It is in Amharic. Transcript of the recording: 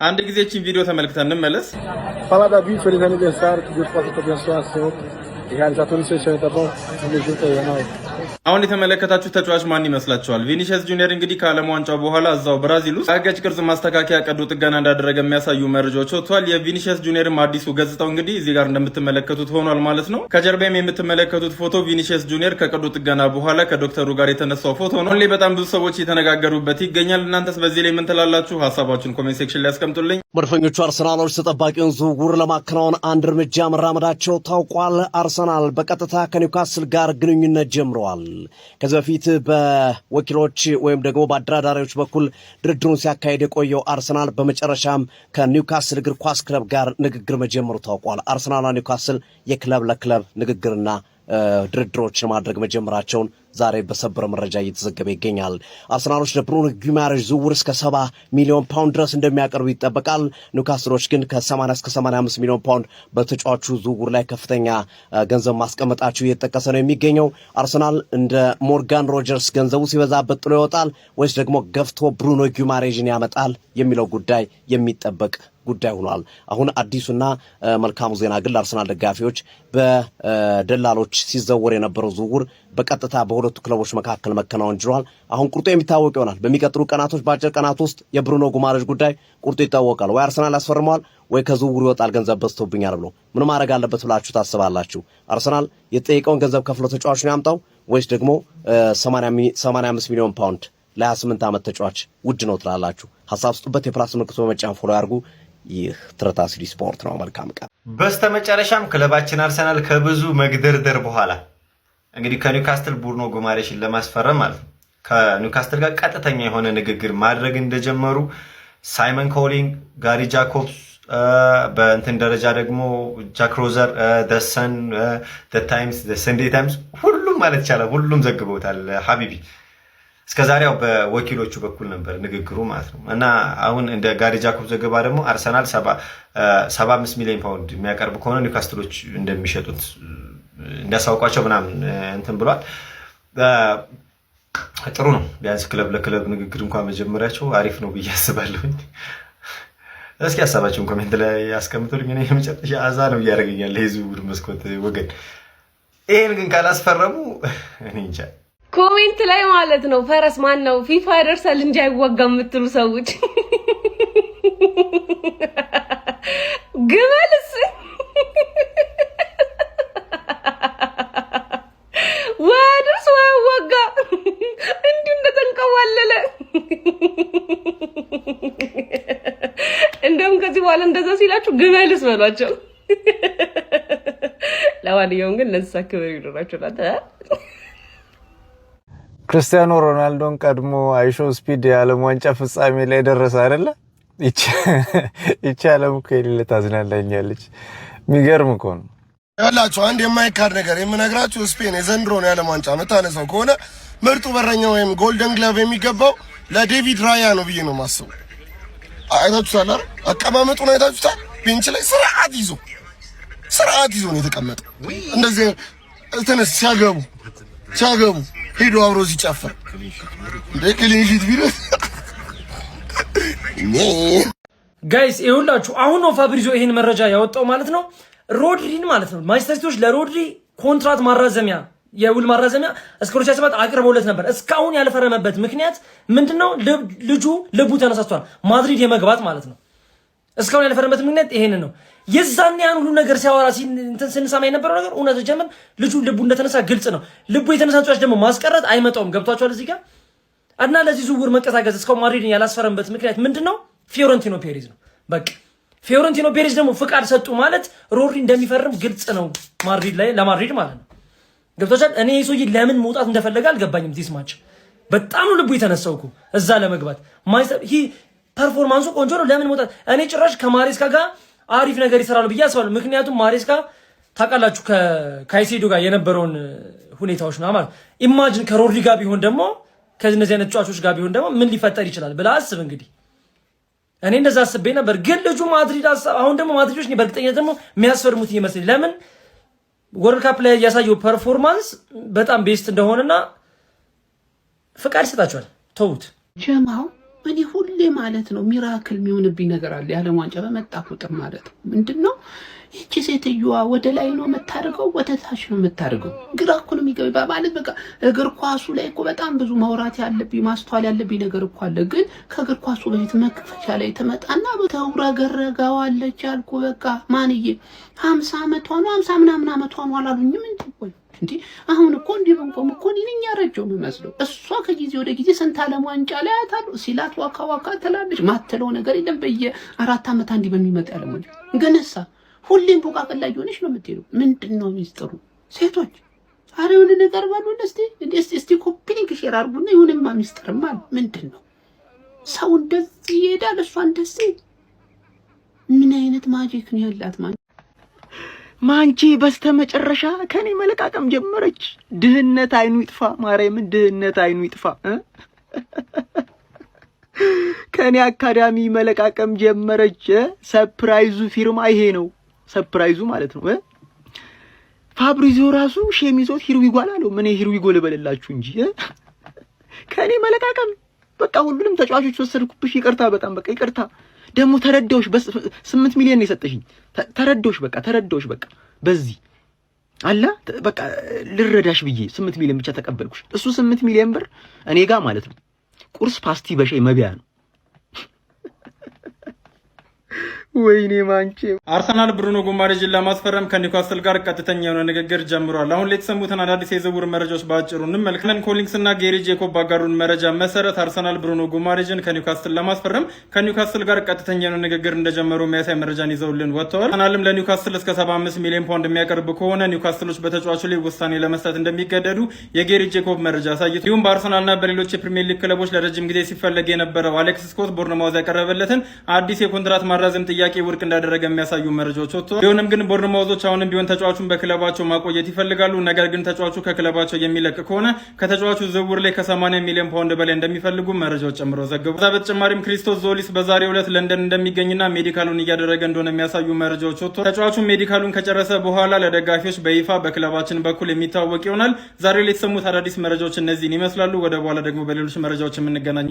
አንድ ጊዜ እቺን ቪዲዮ ተመልክተን እንመለስ። Fala Davi, feliz aniversário, que Deus possa te abençoar sempre e realizar todos os seus sonhos, tá bom? Tamo junto aí, é nóis. አሁን የተመለከታችሁ ተጫዋች ማን ይመስላችኋል? ቪኒሲየስ ጁኒየር እንግዲህ ከዓለም ዋንጫው በኋላ እዛው ብራዚል ውስጥ አገጭ ቅርጽ ማስተካከያ ቀዶ ጥገና እንዳደረገ የሚያሳዩ መረጃዎች ወጥቷል። የቪኒሲየስ ጁኒየርም አዲሱ ገጽታው እንግዲህ እዚህ ጋር እንደምትመለከቱት ሆኗል ማለት ነው። ከጀርባም የምትመለከቱት ፎቶ ቪኒሲየስ ጁኒየር ከቀዶ ጥገና በኋላ ከዶክተሩ ጋር የተነሳው ፎቶ ነው። አሁን ላይ በጣም ብዙ ሰዎች የተነጋገሩበት ይገኛል። እናንተስ በዚህ ላይ ምን ትላላችሁ? ሀሳባችሁን ኮሜንት ሴክሽን ላይ አስቀምጡልኝ። መድፈኞቹ አርሰናሎች ተጠባቂውን ዝውውር ለማከናወን አንድ እርምጃ መራመዳቸው ታውቋል። አርሰናል በቀጥታ ከኒውካስል ጋር ግንኙነት ጀምረዋል። ከዚህ በፊት በወኪሎች ወይም ደግሞ በአደራዳሪዎች በኩል ድርድሩን ሲያካሄድ የቆየው አርሰናል በመጨረሻም ከኒውካስል እግር ኳስ ክለብ ጋር ንግግር መጀመሩ ታውቋል። አርሰናልና ኒውካስል የክለብ ለክለብ ንግግርና ድርድሮችን ማድረግ መጀመራቸውን ዛሬ በሰበር መረጃ እየተዘገበ ይገኛል። አርሰናሎች ለብሩኖ ጊማሬሽ ዝውውር እስከ 70 ሚሊዮን ፓውንድ ድረስ እንደሚያቀርቡ ይጠበቃል። ኒውካስሎች ግን ከ80 እስከ 85 ሚሊዮን ፓውንድ በተጫዋቹ ዝውውር ላይ ከፍተኛ ገንዘብ ማስቀመጣቸው እየተጠቀሰ ነው የሚገኘው። አርሰናል እንደ ሞርጋን ሮጀርስ ገንዘቡ ሲበዛበት ጥሎ ይወጣል ወይስ ደግሞ ገፍቶ ብሩኖ ጊማሬሽን ያመጣል የሚለው ጉዳይ የሚጠበቅ ጉዳይ ሆኗል። አሁን አዲሱና መልካሙ ዜና ግን ለአርሰናል ደጋፊዎች በደላሎች ሲዘወር የነበረው ዝውውር በቀጥታ በሁለቱ ክለቦች መካከል መከናወን ጅሯል። አሁን ቁርጡ የሚታወቅ ይሆናል። በሚቀጥሉ ቀናቶች በአጭር ቀናት ውስጥ የብሩኖ ጉማሬሽ ጉዳይ ቁርጡ ይታወቃል። ወይ አርሰናል ያስፈርመዋል ወይ ከዝውውሩ ይወጣል ገንዘብ በዝቶብኛል ብሎ ምን ማድረግ አለበት ብላችሁ ታስባላችሁ? አርሰናል የተጠየቀውን ገንዘብ ከፍሎ ተጫዋቹን ያምጣው ወይስ ደግሞ 85 ሚሊዮን ፓውንድ ለ28 ዓመት ተጫዋች ውድ ነው ትላላችሁ? ሐሳብ ስጡበት። የፕላስ ምልክቱ በመጫን ፎሎ ያርጉ። ይህ ትርታ ሲዲ ስፖርት ነው። መልካም ቀን። በስተመጨረሻም ክለባችን አርሰናል ከብዙ መግደርደር በኋላ እንግዲህ ከኒውካስትል ብሩኖ ጉማሬሽን ለማስፈረም ማለት ነው ከኒውካስትል ጋር ቀጥተኛ የሆነ ንግግር ማድረግ እንደጀመሩ ሳይመን ኮሊንግ፣ ጋሪ ጃኮብስ በእንትን ደረጃ ደግሞ ጃክ ሮዘር፣ ደሰን፣ ታይምስ፣ ሰንዴ ታይምስ ሁሉም ማለት ይቻላል ሁሉም ዘግበውታል። ሀቢቢ እስከዛሬው በወኪሎቹ በኩል ነበር ንግግሩ ማለት ነው። እና አሁን እንደ ጋሪ ጃኮብ ዘገባ ደግሞ አርሰናል 75 ሚሊዮን ፓውንድ የሚያቀርብ ከሆነ ኒውካስትሎች እንደሚሸጡት እንዳሳውቋቸው ምናምን እንትን ብሏል። ጥሩ ነው። ቢያንስ ክለብ ለክለብ ንግግር እንኳን መጀመሪያቸው አሪፍ ነው ብዬ አስባለሁ። እስኪ ሀሳባችሁን ኮሜንት ላይ ያስቀምጡልኝ። እኔ የመጨረሻ አዛ ነው እያደረገኛል የዝውውር መስኮት ወገን። ይሄን ግን ካላስፈረሙ እኔ እንጃ። ኮሜንት ላይ ማለት ነው ፈረስ ማን ነው ፊፋ ያደርሳል እንጂ አይወጋም የምትሉ ሰዎች ግመልስ ወደርስ ወጋ እንዲሁ እንደተንቀዋለለ እንደውም ከዚህ በኋላ እንደዛ ሲላችሁ ግመልስ በሏቸው። ለዋንኛውም ግን ለእንስሳ ክብር ይኖራቸው ናት። ክርስቲያኖ ሮናልዶን ቀድሞ አይሾ ስፒድ የዓለም ዋንጫ ፍጻሜ ላይ ደረሰ አይደለ? ይቺ ዓለም እኮ የሌለ ታዝናላኛለች። የሚገርም እኮ ነው። ያላችሁ አንድ የማይካድ ነገር የምነግራችሁ ስፔን የዘንድሮን የዓለም ዋንጫ መታነሳው ከሆነ ምርጡ በረኛ ወይም ጎልደን ግላቭ የሚገባው ለዴቪድ ራያ ነው ብዬ ነው የማስበው። አይታችሁታል አይደል? አቀማመጡን አይታችሁታል? ቤንች ላይ ስርዓት ይዞ ነው የተቀመጠው። እንደዚህ እንተነስ ሲያገቡ ሄዶ አብሮ ሲጨፈር ክሊንሺት ቢሉ ጋይስ ይኸውላችሁ አሁን ነው ፋብሪዞ ይሄን መረጃ ያወጣው ማለት ነው። ሮድሪን ማለት ነው ማንቸስተር ሲቲዎች ለሮድሪ ኮንትራት ማራዘሚያ የውል ማራዘሚያ እስከ 2027 አቅርበውለት ነበር። እስካሁን ያልፈረመበት ምክንያት ምንድነው? ልጁ ልቡ ተነሳስቷል ማድሪድ የመግባት ማለት ነው። እስካሁን ያልፈረመበት ምክንያት ይሄን ነው። የዛን ያን ሁሉ ነገር ሲያወራ ስንሰማ የነበረው ነገር እውነት ጀመር። ልጁ ልቡ እንደተነሳ ግልጽ ነው። ልቡ የተነሳች ደግሞ ማስቀረት አይመጣውም። ገብቷቸዋል እዚህ ጋር እና ለዚህ ዝውውር መንቀሳቀስ እስካሁን ማድሪድን ያላስፈረመበት ምክንያት ምንድነው? ፊዮረንቲኖ ፔሬዝ ነው። በቃ ፊዮረንቲኖ ፔሬዝ ደግሞ ፍቃድ ሰጡ ማለት ሮድሪ እንደሚፈርም ግልጽ ነው። ማድሪድ ላይ ለማድሪድ ማለት ነው። ገብቷቸዋል። እኔ ሰውዬ ለምን መውጣት እንደፈለገ አልገባኝም። ዲስ ማች በጣም ነው ልቡ የተነሳው እኮ እዛ ለመግባት ፐርፎርማንሱ ቆንጆ ነው። ለምን መውጣት? እኔ ጭራሽ ከማሬስካ ጋር አሪፍ ነገር ይሰራሉ ብዬ አስባለሁ። ምክንያቱም ማሬስካ ታውቃላችሁ ከካይሴዶ ጋር የነበረውን ሁኔታዎች ነው ማለት ኢማጂን ከሮድሪ ጋር ቢሆን ደግሞ ከነዚህ አይነት ተጫዋቾች ጋር ቢሆን ደግሞ ምን ሊፈጠር ይችላል ብለህ አስብ። እንግዲህ እኔ እንደዛ አስቤ ነበር፣ ግን ልጁ ማድሪድ አሁን ደግሞ ማድሪዶች ነው በእርግጠኝነት ደግሞ የሚያስፈርሙት ይመስል። ለምን ወርልድ ካፕ ላይ ያሳየው ፐርፎርማንስ በጣም ቤስት እንደሆነና ፍቃድ ይሰጣቸዋል። ተውት። ጀማው እኔ ሁሌ ማለት ነው ሚራክል የሚሆንብኝ ነገር አለ የዓለም ዋንጫ በመጣ ቁጥር ማለት ነው። ምንድነው ይቺ ሴትዮዋ ወደ ላይ ነው የምታደርገው ወደ ታች ነው የምታደርገው? ግራ እኮ ነው የሚገባ ማለት በቃ እግር ኳሱ ላይ እኮ በጣም ብዙ ማውራት ያለብኝ ማስተዋል ያለብኝ ነገር እኮ አለ። ግን ከእግር ኳሱ በፊት መክፈቻ ላይ ተመጣና ተውረገረጋዋለች አልኩ። በቃ ማንዬ 50 ዓመቷ ነው 50 ምናምን ዓመቷ ነው አላሉኝም እንዴ? ቆይ እንዴ አሁን እኮ እንዴ በንቆም እኮ እኔን ያረጀው የሚመስለው እሷ ከጊዜ ወደ ጊዜ ስንት ዓለም ዋንጫ ላይ አታሉ ሲላት ዋካ ዋካ ትላለች። ማተለው ነገር የለም በየ4 ዓመት አንዴ በሚመጣ ዓለም ዋንጫ ግንሳ ሁሌም ቡቃቅል ላይ ሆነሽ ነው የምትሄደው። ምንድነው ሚስጥሩ? ሴቶች ዛሬ የሆነ ነገር ባሉን እስቲ ኮፒሊንግ ሼር አድርጉና ይሁንማ ሚስጥርማ ምንድነው? ሰው እንደዚህ ይሄዳል እሷ እንደዚህ ምን አይነት ማጂክ ነው ያላት? ማንቺ በስተመጨረሻ ከኔ መለቃቀም ጀመረች። ድህነት አይኑ ይጥፋ፣ ማርያምን ድህነት አይኑ ይጥፋ። ከኔ አካዳሚ መለቃቀም ጀመረች። ሰርፕራይዙ ፊርማ ይሄ ነው። ሰርፕራይዙ ማለት ነው። ፋብሪዚዮ ራሱ ሸሚዞት ሂርዊጎ አላለው። ምን ሂርዊጎ ልበልላችሁ እንጂ ከኔ መለቃቀም በቃ ሁሉንም ተጫዋቾች ወሰድኩብሽ። ይቅርታ፣ በጣም በቃ ይቅርታ። ደግሞ ተረዳውሽ። በ8 ሚሊዮን ነው የሰጠሽኝ። ተረዳውሽ በቃ በዚህ አላ በቃ ልረዳሽ ብዬ 8 ሚሊዮን ብቻ ተቀበልኩሽ። እሱ 8 ሚሊዮን ብር እኔ ጋር ማለት ነው ቁርስ ፓስቲ በሻይ መብያ ነው። ወይኔ ማንቼ አርሰናል ብሩኖ ጉማሬዥን ለማስፈረም ከኒውካስል ጋር ቀጥተኛ የሆነ ንግግር ጀምሯል። አሁን ላይ የተሰሙትን አዳዲስ የዝውውር መረጃዎች ባጭሩ እንመልከታለን። ኮሊንግስ እና ጌሪ ጄኮብ ባጋሩን መረጃ መሰረት አርሰናል ብሩኖ ጉማሬዥን ከኒውካስል ለማስፈረም ከኒውካስል ጋር ቀጥተኛ የሆነ ንግግር እንደጀመሩ የሚያሳይ መረጃን ይዘውልን ወጥተዋል። አርሰናልም ለኒውካስል እስከ 75 ሚሊዮን ፓውንድ የሚያቀርብ ከሆነ ኒውካስሎች በተጫዋቹ ላይ ውሳኔ ለመስጠት እንደሚገደዱ የጌሪ ጄኮብ መረጃ አሳይቷል። እንዲሁም በአርሰናልና በሌሎች የፕሪሚየር ሊግ ክለቦች ለረጅም ጊዜ ሲፈለግ የነበረው አሌክስ ስኮት ቦርንማውዝ ያቀረበለትን አዲስ የኮንትራት ማራዘም ጥያቄ ውድቅ እንዳደረገ የሚያሳዩ መረጃዎች ወጥተዋል። ቢሆንም ግን ቦርንማውዞች አሁንም ቢሆን ተጫዋቹን በክለባቸው ማቆየት ይፈልጋሉ። ነገር ግን ተጫዋቹ ከክለባቸው የሚለቅ ከሆነ ከተጫዋቹ ዝውውር ላይ ከ80 ሚሊዮን ፓውንድ በላይ እንደሚፈልጉ መረጃዎች ጨምረው ዘግበዋል። ከዛ በተጨማሪም ክሪስቶስ ዞሊስ በዛሬው ዕለት ለንደን እንደሚገኝና ሜዲካሉን እያደረገ እንደሆነ የሚያሳዩ መረጃዎች ወጥተዋል። ተጫዋቹ ሜዲካሉን ከጨረሰ በኋላ ለደጋፊዎች በይፋ በክለባችን በኩል የሚታወቅ ይሆናል። ዛሬ ላይ የተሰሙት አዳዲስ መረጃዎች እነዚህን ይመስላሉ። ወደ በኋላ ደግሞ በሌሎች መረጃዎች የምንገናኝ